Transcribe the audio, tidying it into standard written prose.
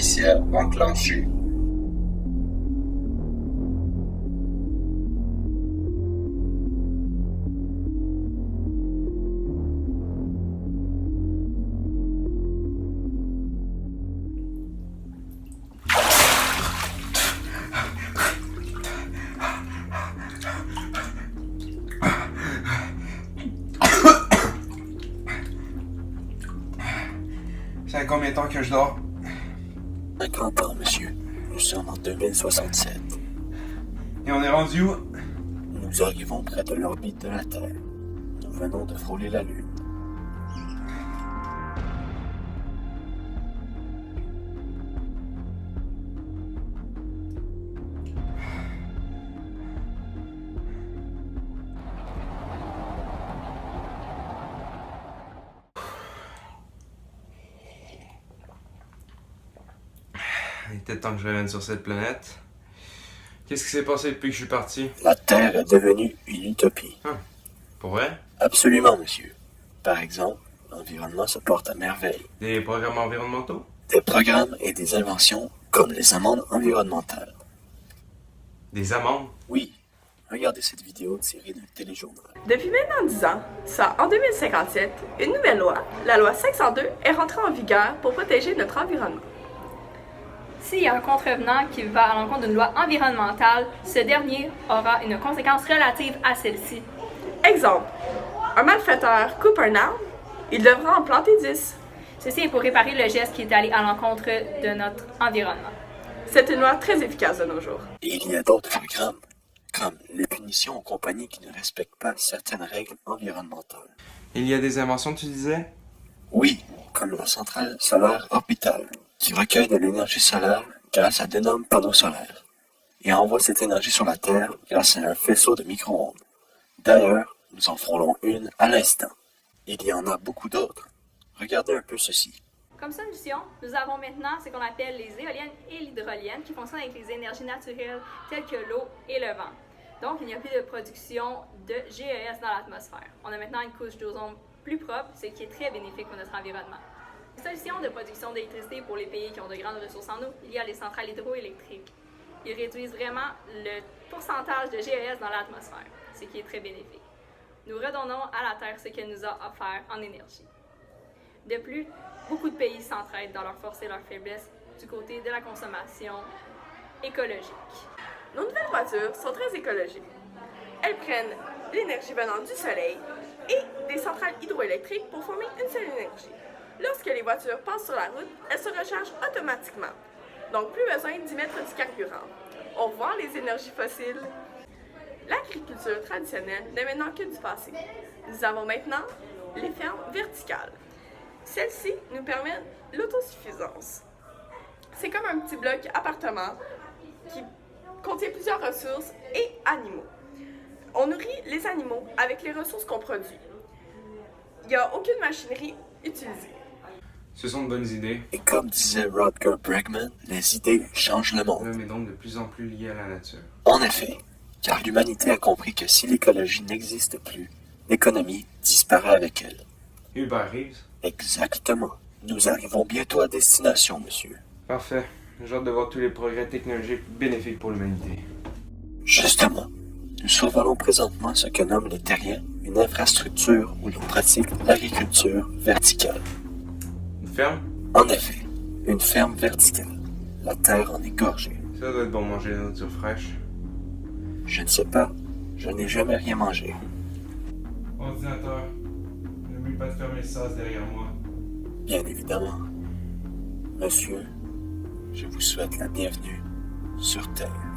artificielle enclenchée. Ça fait combien de temps que je dors? 50 ans, monsieur. Nous sommes en 2067. Et on est rendu où? Nous arrivons près de l'orbite de la Terre. Nous venons de frôler la Lune. Il était temps que je revienne sur cette planète. Qu'est-ce qui s'est passé depuis que je suis parti? La Terre est devenue une utopie. Pour vrai? Absolument, monsieur. Par exemple, l'environnement se porte à merveille. Des programmes environnementaux? Des programmes et des inventions comme les amendes environnementales. Des amendes? Oui, regardez cette vidéo tirée d'un téléjournal. Depuis maintenant 10 ans, soit en 2057, une nouvelle loi, la loi 502, est rentrée en vigueur pour protéger notre environnement. S'il y a un contrevenant qui va à l'encontre d'une loi environnementale, ce dernier aura une conséquence relative à celle-ci. Exemple, un malfaiteur coupe un arbre, il devra en planter 10. Ceci est pour réparer le geste qui est allé à l'encontre de notre environnement. C'est une loi très efficace de nos jours. Et il y a d'autres programmes, comme les punitions aux compagnies qui ne respectent pas certaines règles environnementales. Il y a des inventions, tu disais? Oui, comme la centrale solaire orbitale, qui recueille de l'énergie solaire grâce à d'énormes panneaux solaires, et envoie cette énergie sur la Terre grâce à un faisceau de micro-ondes. D'ailleurs, nous en frôlons une à l'instant. Il y en a beaucoup d'autres. Regardez un peu ceci. Comme solution, nous avons maintenant ce qu'on appelle les éoliennes et l'hydrolienne qui fonctionnent avec les énergies naturelles telles que l'eau et le vent. Donc, il n'y a plus de production de GES dans l'atmosphère. On a maintenant une couche d'ozone plus propre, ce qui est très bénéfique pour notre environnement. Solution de production d'électricité pour les pays qui ont de grandes ressources en eau, il y a les centrales hydroélectriques. Ils réduisent vraiment le pourcentage de GES dans l'atmosphère, ce qui est très bénéfique. Nous redonnons à la Terre ce qu'elle nous a offert en énergie. De plus, beaucoup de pays s'entraident dans leur force et leur faiblesse du côté de la consommation écologique. Nos nouvelles voitures sont très écologiques. Elles prennent l'énergie venant du soleil et des centrales hydroélectriques pour former une seule énergie. Lorsque les voitures passent sur la route, elles se rechargent automatiquement. Donc, plus besoin d'y mettre du carburant. Au revoir les énergies fossiles. L'agriculture traditionnelle n'est maintenant que du passé. Nous avons maintenant les fermes verticales. Celles-ci nous permettent l'autosuffisance. C'est comme un petit bloc appartement qui contient plusieurs ressources et animaux. On nourrit les animaux avec les ressources qu'on produit. Il n'y a aucune machinerie utilisée. Ce sont de bonnes idées. Et comme disait Rutger Bregman, les idées changent le monde. L'homme est donc de plus en plus lié à la nature. En effet, car l'humanité a compris que si l'écologie n'existe plus, l'économie disparaît avec elle. Hubert Reeves? Exactement. Nous arrivons bientôt à destination, monsieur. Parfait. J'ai hâte de voir tous les progrès technologiques bénéfiques pour l'humanité. Justement, nous survolons présentement ce que nomment les terriens une infrastructure où l'on pratique l'agriculture verticale. Une ferme? En effet, une ferme verticale. La terre en est gorgée. Ça doit être bon manger de la nourriture fraîche. Je ne sais pas, je n'ai jamais rien mangé. Ordinateur, n'oublie pas de fermer le sas derrière moi. Bien évidemment. Monsieur, je vous souhaite la bienvenue sur Terre.